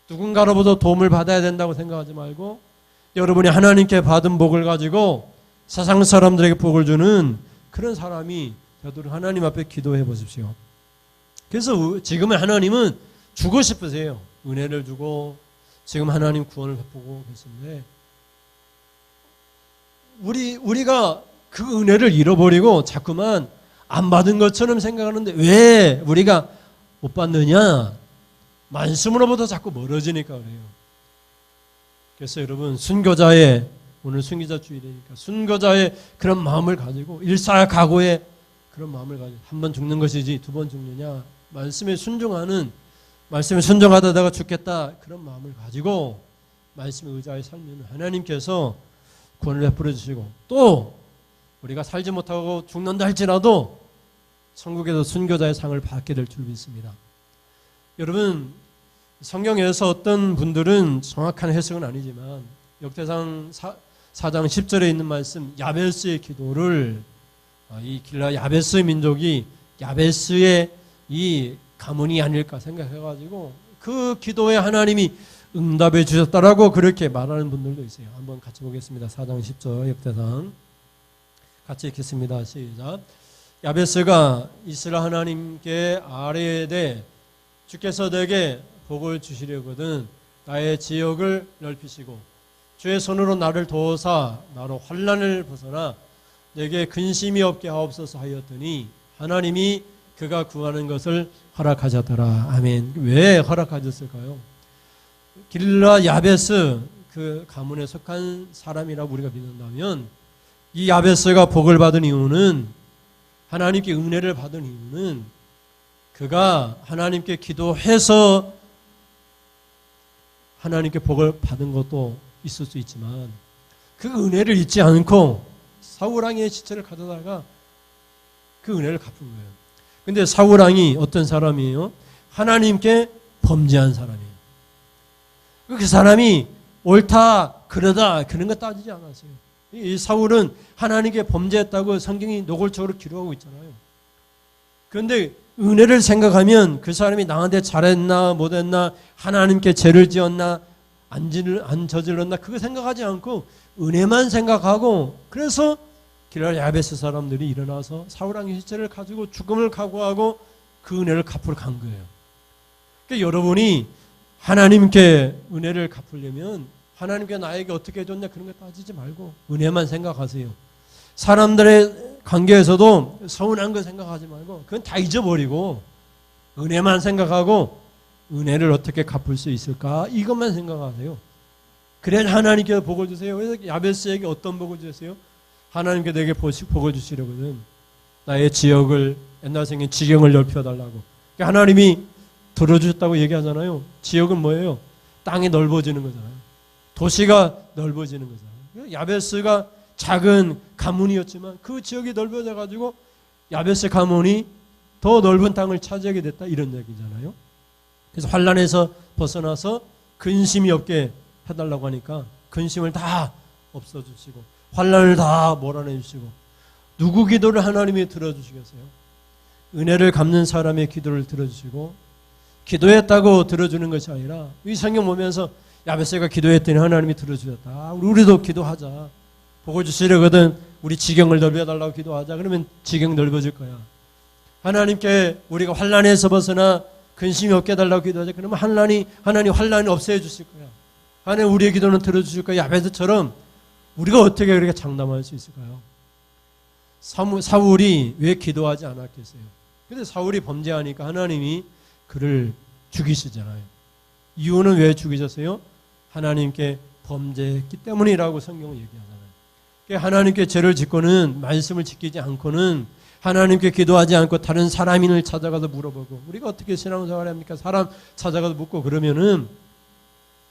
[SPEAKER 1] 누군가로부터 도움을 받아야 된다고 생각하지 말고 여러분이 하나님께 받은 복을 가지고 세상 사람들에게 복을 주는 그런 사람이 되도록 하나님 앞에 기도해 보십시오. 그래서 지금의 하나님은 주고 싶으세요. 은혜를 주고 지금 하나님 구원을 베푸고 계신데 우리가 그 은혜를 잃어버리고 자꾸만 안 받은 것처럼 생각하는데 왜 우리가 못 받느냐? 말씀으로부터 자꾸 멀어지니까 그래요. 그래서 여러분 순교자의 오늘 순교자 주일이니까 순교자의 그런 마음을 가지고 일사각오의 그런 마음을 가지고 한 번 죽는 것이지 두 번 죽느냐? 말씀에 순종하는 말씀에 순종하다가 죽겠다 그런 마음을 가지고 말씀에 의지하여 살면 하나님께서 구원을 베풀어 주시고 또 우리가 살지 못하고 죽는다 할지라도 천국에서 순교자의 상을 받게 될 줄 믿습니다. 여러분 성경에서 어떤 분들은 정확한 해석은 아니지만 역대상 4장 10절에 있는 말씀 야베스의 기도를 이 길라 야베스 민족이 야베스의 이 가문이 아닐까 생각해가지고 그 기도에 하나님이 응답해 주셨다라고 그렇게 말하는 분들도 있어요. 한번 같이 보겠습니다. 4장 10절 역대상 같이 읽겠습니다. 시작. 야베스가 이스라엘 하나님께 아뢰되 주께서 내게 복을 주시려거든 나의 지역을 넓히시고 주의 손으로 나를 도우사 나로 환난을 벗어나 내게 근심이 없게 하옵소서 하였더니 하나님이 그가 구하는 것을 허락하셨더라. 아멘. 왜 허락하셨을까요? 길라 야베스 그 가문에 속한 사람이라고 우리가 믿는다면 이 야베스가 복을 받은 이유는 하나님께 은혜를 받은 이유는 그가 하나님께 기도해서 하나님께 복을 받은 것도 있을 수 있지만 그 은혜를 잊지 않고 사울왕의 시체를 가져다가 그 은혜를 갚은 거예요. 근데 사울왕이 어떤 사람이에요? 하나님께 범죄한 사람이에요. 그 사람이 옳다 그러다 그런 거 따지지 않았어요. 이 사울은 하나님께 범죄했다고 성경이 노골적으로 기록하고 있잖아요. 그런데 은혜를 생각하면 그 사람이 나한테 잘했나 못했나 하나님께 죄를 지었나 안 저질렀나 그거 생각하지 않고 은혜만 생각하고 그래서 길라 야베스 사람들이 일어나서 사울왕의 시체를 가지고 죽음을 각오하고 그 은혜를 갚으러 간 거예요. 그러니까 여러분이 하나님께 은혜를 갚으려면 하나님께 나에게 어떻게 해줬냐 그런 거 따지지 말고 은혜만 생각하세요. 사람들의 관계에서도 서운한 거 생각하지 말고 그건 다 잊어버리고 은혜만 생각하고 은혜를 어떻게 갚을 수 있을까 이것만 생각하세요. 그래야 하나님께서 복을 주세요. 그래서 야베스에게 어떤 복을 주세요? 하나님께 내게 복을 주시려거든 나의 지역을 옛날 생긴 지경을 넓혀달라고. 그러니까 하나님이 들어주셨다고 얘기하잖아요. 지역은 뭐예요? 땅이 넓어지는 거잖아요. 도시가 넓어지는 거잖아요. 야베스가 작은 가문이었지만 그 지역이 넓어져 가지고 야베스 가문이 더 넓은 땅을 차지하게 됐다 이런 얘기잖아요. 그래서 환난에서 벗어나서 근심이 없게 해달라고 하니까 근심을 다 없어주시고 환난을 다 몰아내주시고 누구 기도를 하나님이 들어주시겠어요? 은혜를 갚는 사람의 기도를 들어주시고 기도했다고 들어주는 것이 아니라 이 성경 보면서 야베스가 기도했더니 하나님이 들어주셨다. 우리도 기도하자. 복을 주시려거든 우리 지경을 넓혀달라고 기도하자. 그러면 지경 넓어질 거야. 하나님께 우리가 환난에서 벗어나 근심이 없게 해달라고 기도하자. 그러면 하나님 환난이 없애 주실 거야. 하나님 우리의 기도는 들어주실 거야. 야베스처럼 우리가 어떻게 그렇게 장담할 수 있을까요? 사울이 왜 기도하지 않았겠어요? 근데 사울이 범죄하니까 하나님이 그를 죽이시잖아요. 이유는 왜 죽이셨어요? 하나님께 범죄했기 때문이라고 성경은 얘기하잖아요. 그러니까 하나님께 죄를 짓고는 말씀을 지키지 않고는 하나님께 기도하지 않고 다른 사람인을 찾아가서 물어보고 우리가 어떻게 신앙생활을 합니까? 사람 찾아가서 묻고 그러면은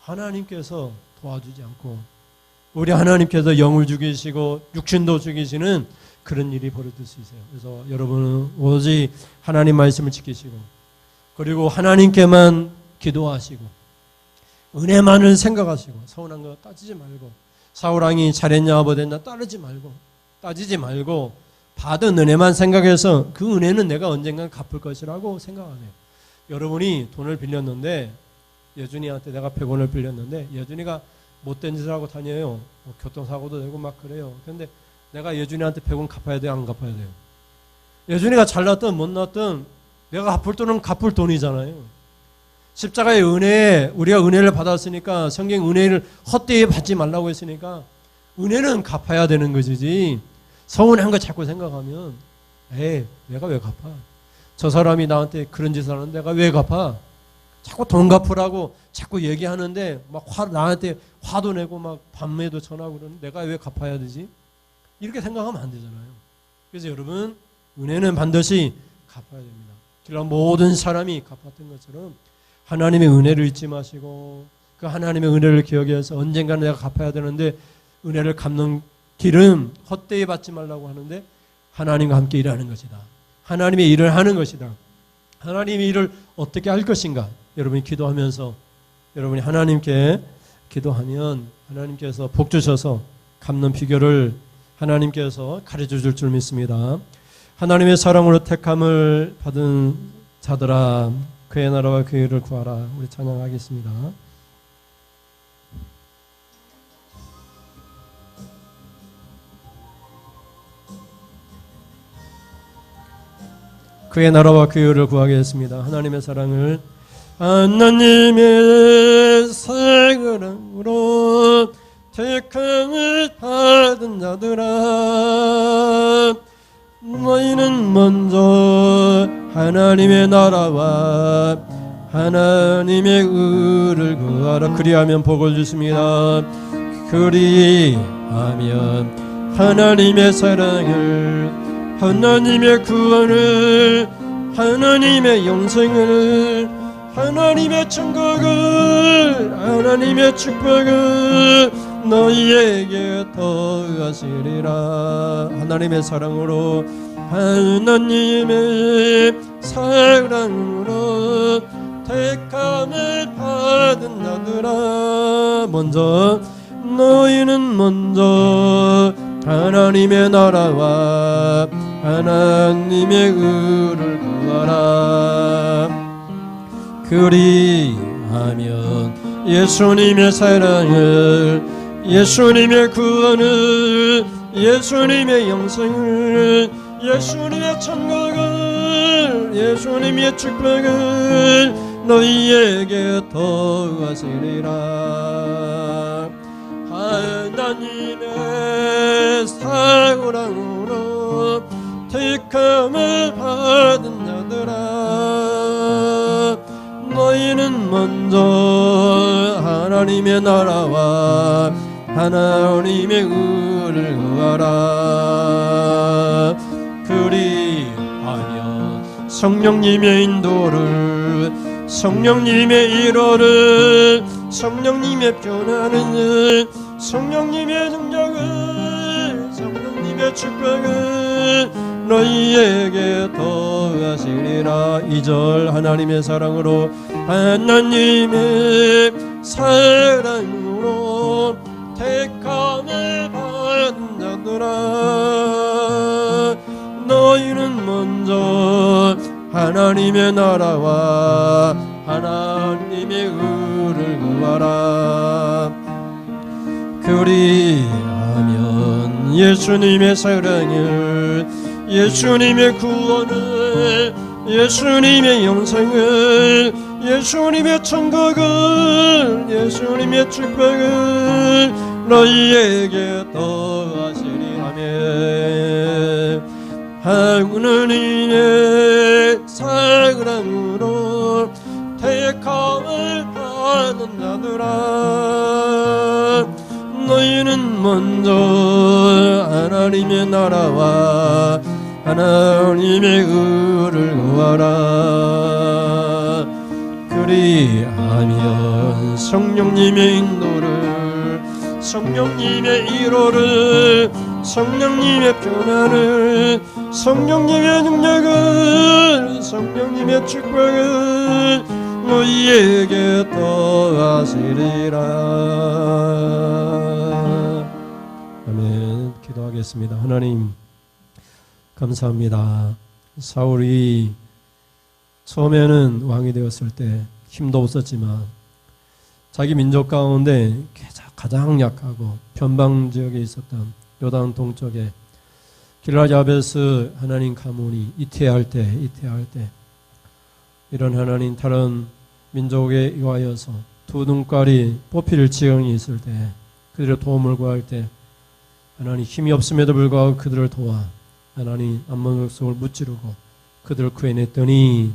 [SPEAKER 1] 하나님께서 도와주지 않고 우리 하나님께서 영을 죽이시고 육신도 죽이시는 그런 일이 벌어질 수 있어요. 그래서 여러분은 오직 하나님 말씀을 지키시고 그리고 하나님께만 기도하시고 은혜만을 생각하시고 서운한 거 따지지 말고 사울왕이 잘했냐 못했냐 따지지 말고 받은 은혜만 생각해서 그 은혜는 내가 언젠가 갚을 것이라고 생각하세요. 여러분이 돈을 빌렸는데 여준이한테 내가 100원을 빌렸는데 여준이가 못된 짓을 하고 다녀요. 뭐 교통사고도 되고 막 그래요. 그런데 내가 여준이한테 100원 갚아야 돼요? 안 갚아야 돼요? 여준이가 잘났든 못났든 내가 갚을 돈은 갚을 돈이잖아요. 십자가의 은혜에 우리가 은혜를 받았으니까 성경 은혜를 헛되이 받지 말라고 했으니까 은혜는 갚아야 되는 것이지 서운한 거 자꾸 생각하면 내가 왜 갚아? 저 사람이 나한테 그런 짓을 하는데 내가 왜 갚아? 자꾸 돈 갚으라고 자꾸 얘기하는데 막 나한테 화도 내고 막 밤에도 전화하고 그러는데 내가 왜 갚아야 되지? 이렇게 생각하면 안 되잖아요. 그래서 여러분 은혜는 반드시 갚아야 됩니다. 그런 모든 사람이 갚았던 것처럼 하나님의 은혜를 잊지 마시고 그 하나님의 은혜를 기억해서 언젠가는 내가 갚아야 되는데 은혜를 갚는 길은 헛되이 받지 말라고 하는데 하나님과 함께 일하는 것이다. 하나님의 일을 하는 것이다. 하나님의 일을 어떻게 할 것인가? 여러분이 기도하면서 여러분이 하나님께 기도하면 하나님께서 복 주셔서 갚는 비결을 하나님께서 가르쳐 줄 줄 믿습니다. 하나님의 사랑으로 택함을 받은 자들아 그의 나라와 그의 일을 구하라. 우리 찬양하겠습니다. 그의 나라와 그의 의를 구하겠습니다. 하나님의 사랑을 하나님의 사랑으로 택함을 받은 자들아 너희는 먼저 하나님의 나라와 하나님의 의를 구하라. 그리하면 복을 주십니다. 그리하면 하나님의 사랑을 하나님의 구원을 하나님의 영생을 하나님의 천국을 하나님의 축복을 너희에게 더하시리라. 하나님의 사랑으로 하나님의 사랑으로 택함을 받은 자들아 먼저 너희는 먼저 하나님의 나라와 하나님의 의를 구하라. 그리하면 예수님의 사랑을 예수님의 구원을 예수님의 영생을 예수님의 천국을 예수님의 축복을 너희에게 더하시리라. 하나님의 사랑으로 택함을 받은 자들아 너희는 먼저 하나님의 나라와 하나님의 의를 구하라. 그리하면 성령님의 인도를 성령님의 일호를 성령님의 변화를 성령님의 능력을 성령님의 축복을 너희에게 더하시리라. 2절 하나님의 사랑으로 하나님의 사랑으로 택함을 받은 자들아 너희는 먼저 하나님의 나라와 하나님의 의를 구하라. 그리하면 예수님의 사랑을 예수님의 구원을 예수님의 영생을 예수님의 천국을 예수님의 축복을 너희에게 더하시리라며 하나님의 사랑으로 택함을 받은 자들아 너희는 먼저 하나님의 나라와 하나님의 의를 구하라. 그리하면 성령님의 인도를 성령님의 일호를 성령님의 변화를 성령님의 능력을 성령님의 축복을 너희에게 더하시리라. 아멘. 기도하겠습니다. 하나님 감사합니다. 사울이 처음에는 왕이 되었을 때 힘도 없었지만 자기 민족 가운데 가장 약하고 변방 지역에 있었던 요단 동쪽에 길랄 야베스 하나님 가문이 이태할 때 이런 하나님 다른 민족에 의하여서 두 눈깔이 뽑힐 지경이 있을 때 그들의 도움을 구할 때 하나님 힘이 없음에도 불구하고 그들을 도와 하나님 암몬 백성을 무찌르고 그들을 구해냈더니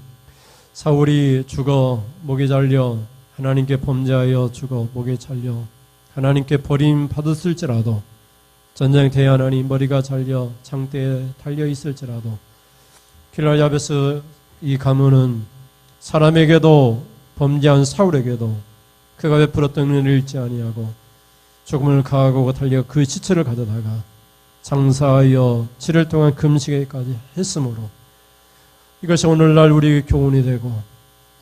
[SPEAKER 1] 사울이 죽어 목에 잘려 하나님께 범죄하여 죽어 목에 잘려 하나님께 버림받았을지라도 전쟁터에 하나님 머리가 잘려 장대에 달려 있을지라도 길랄 야베스 이 가문은 사람에게도 범죄한 사울에게도 그가 베풀었던 은혜를 잃지 아니하고 죽음을 가하고 달려 그 시체를 가져다가 장사하여 7일 동안 금식에까지 했으므로 이것이 오늘날 우리 교훈이 되고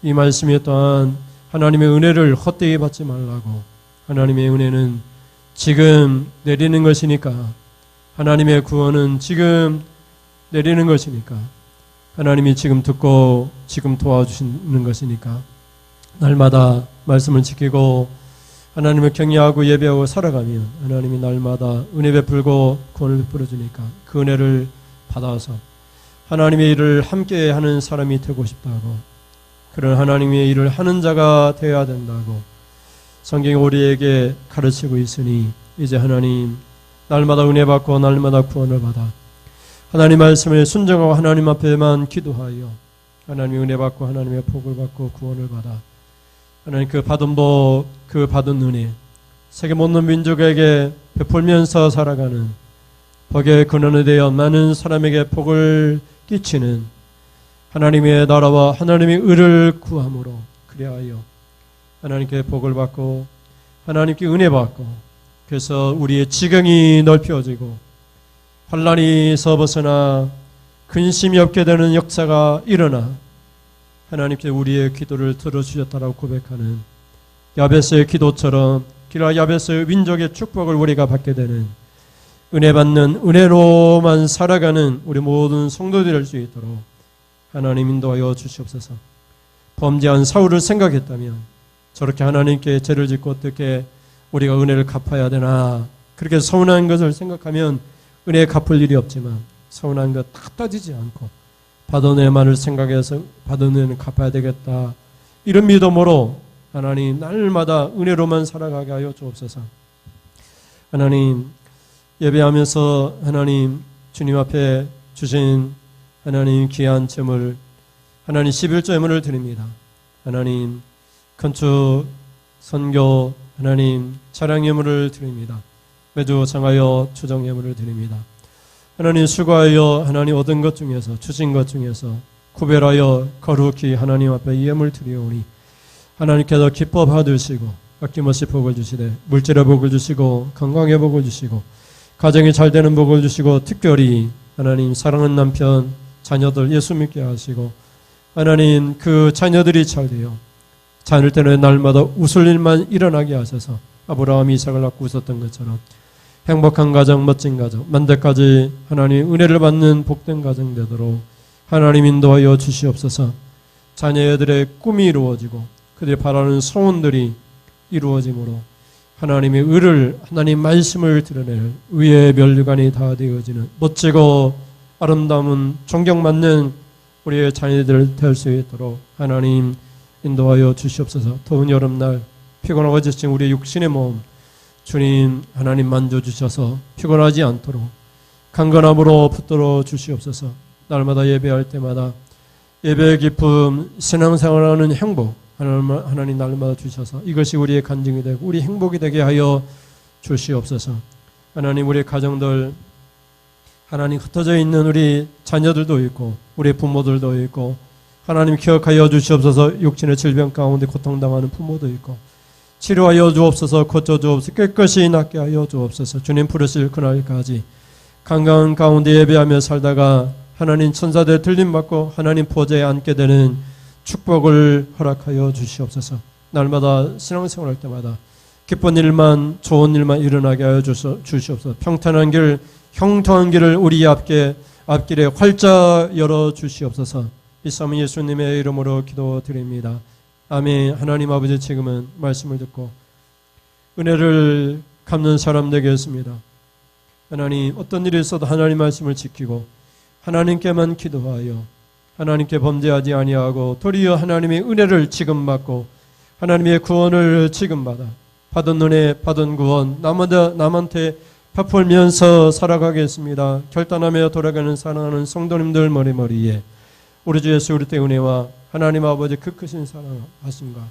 [SPEAKER 1] 이 말씀이 또한 하나님의 은혜를 헛되이 받지 말라고 하나님의 은혜는 지금 내리는 것이니까 하나님의 구원은 지금 내리는 것이니까 하나님이 지금 듣고 지금 도와주시는 것이니까 날마다 말씀을 지키고 하나님을 경외하고 예배하고 살아가면 하나님이 날마다 은혜 베풀고 구원을 베풀어 주니까 그 은혜를 받아서 하나님의 일을 함께 하는 사람이 되고 싶다고 그런 하나님의 일을 하는 자가 되어야 된다고 성경이 우리에게 가르치고 있으니 이제 하나님 날마다 은혜 받고 날마다 구원을 받아 하나님 말씀에 순종하고 하나님 앞에만 기도하여 하나님의 은혜 받고 하나님의 복을 받고 구원을 받아 하나님 그 받은 복, 그 받은 은혜 세계 모든 민족에게 베풀면서 살아가는 복의 근원이 되어 많은 사람에게 복을 끼치는 하나님의 나라와 하나님의 의를 구함으로 그리하여 하나님께 복을 받고 하나님께 은혜 받고 그래서 우리의 지경이 넓혀지고 환난에서 벗어나 근심이 없게 되는 역사가 일어나 하나님께 우리의 기도를 들어주셨다라고 고백하는 야베스의 기도처럼 길랄 야베스의 민족의 축복을 우리가 받게 되는 은혜 받는 은혜로만 살아가는 우리 모든 성도들이 될 수 있도록 하나님 인도하여 주시옵소서. 범죄한 사울을 생각했다면 저렇게 하나님께 죄를 짓고 어떻게 우리가 은혜를 갚아야 되나 그렇게 서운한 것을 생각하면 은혜 갚을 일이 없지만 서운한 것 다 따지지 않고 받은 은혜만을 생각해서 받은 은혜는 갚아야 되겠다 이런 믿음으로 하나님 날마다 은혜로만 살아가게 하여 주옵소서. 하나님 예배하면서 하나님 주님 앞에 주신 하나님 귀한 제물 하나님 11조 예물을 드립니다. 하나님 건축 선교 하나님 차량 예물을 드립니다. 매주 정하여 추정 예물을 드립니다. 하나님 수고하여 하나님 얻은 것 중에서 주신 것 중에서 구별하여 거룩히 하나님 앞에 이 예물 드리오니 하나님께서 기뻐 받으시고 아낌없이 복을 주시되 물질의 복을 주시고 건강의 복을 주시고 가정이 잘 되는 복을 주시고 특별히 하나님 사랑하는 남편 자녀들 예수 믿게 하시고 하나님 그 자녀들이 잘 되어 자녀 때는 날마다 웃을 일만 일어나게 하셔서 아브라함이 이삭을 낳고 웃었던 것처럼 행복한 가정, 멋진 가정, 만대까지 하나님 은혜를 받는 복된 가정 되도록 하나님 인도하여 주시옵소서. 자녀들의 꿈이 이루어지고 그들이 바라는 소원들이 이루어지므로 하나님의 의를 하나님 말씀을 드러낼 의의 면류관이 다 되어지는 멋지고 아름다운 존경받는 우리의 자녀들 될 수 있도록 하나님 인도하여 주시옵소서. 더운 여름날 피곤하고 지친 우리의 육신의 몸 주님 하나님 만져주셔서 피곤하지 않도록 강건함으로 붙들어 주시옵소서. 날마다 예배할 때마다 예배의 기쁨 신앙생활하는 행복 하나님 날마다 주셔서 이것이 우리의 간증이 되고 우리 행복이 되게 하여 주시옵소서. 하나님 우리의 가정들 하나님 흩어져 있는 우리 자녀들도 있고 우리 부모들도 있고 하나님 기억하여 주시옵소서. 육신의 질병 가운데 고통당하는 부모도 있고 치료하여 주옵소서. 고쳐주옵소서. 깨끗이 낫게 하여 주옵소서. 주님 부르실 그날까지 건강 가운데 예배하며 살다가 하나님 천사들의 들림받고 하나님 보좌에 앉게 되는 축복을 허락하여 주시옵소서. 날마다 신앙생활할 때마다 기쁜 일만 좋은 일만 일어나게 하여 주시옵소서. 평탄한 길 형통한 길을 우리 앞길에 활짝 열어 주시옵소서. 이 삶은 예수님의 이름으로 기도드립니다. 아멘. 하나님 아버지, 지금은 말씀을 듣고 은혜를 갚는 사람 되게 했습니다. 하나님, 어떤 일이 있어도 하나님 말씀을 지키고 하나님께만 기도하여 하나님께 범죄하지 아니하고 도리어 하나님의 은혜를 지금 받고 하나님의 구원을 지금 받은 은혜, 받은 구원 남한테 베풀면서 살아가겠습니다. 결단하며 돌아가는 사랑하는 성도님들 머리머리에 우리 주 예수 그리스도의 은혜와 하나님 아버지 그 크신 사랑하심과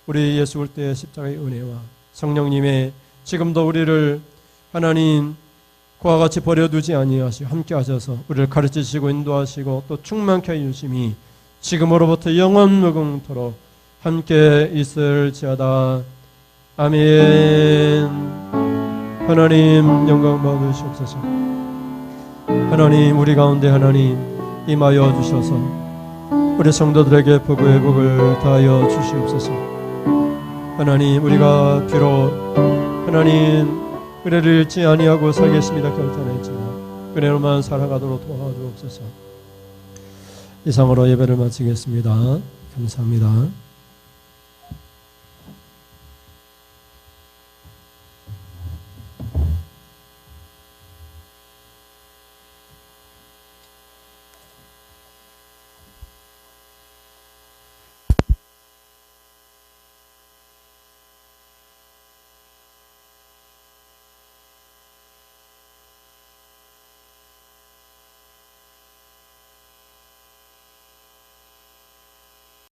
[SPEAKER 1] 우리 예수 그리스도의 십자가의 은혜와 성령님의 지금도 우리를 하나님 그와 같이 버려두지 아니하시고 함께 하셔서 우리를 가르치시고 인도하시고 또 충만케 해주심이 지금으로부터 영원 무궁토록 함께 있을지어다. 아멘. 하나님 영광 받으시옵소서. 하나님, 우리 가운데 하나님 임하여 주셔서 우리 성도들에게 복의 복을 다하여 주시옵소서. 하나님, 우리가 비록 하나님 은혜를 잃지 아니하고 살겠습니다 결단했지만 은혜로만 살아가도록 도와주옵소서. 이상으로 예배를 마치겠습니다. 감사합니다.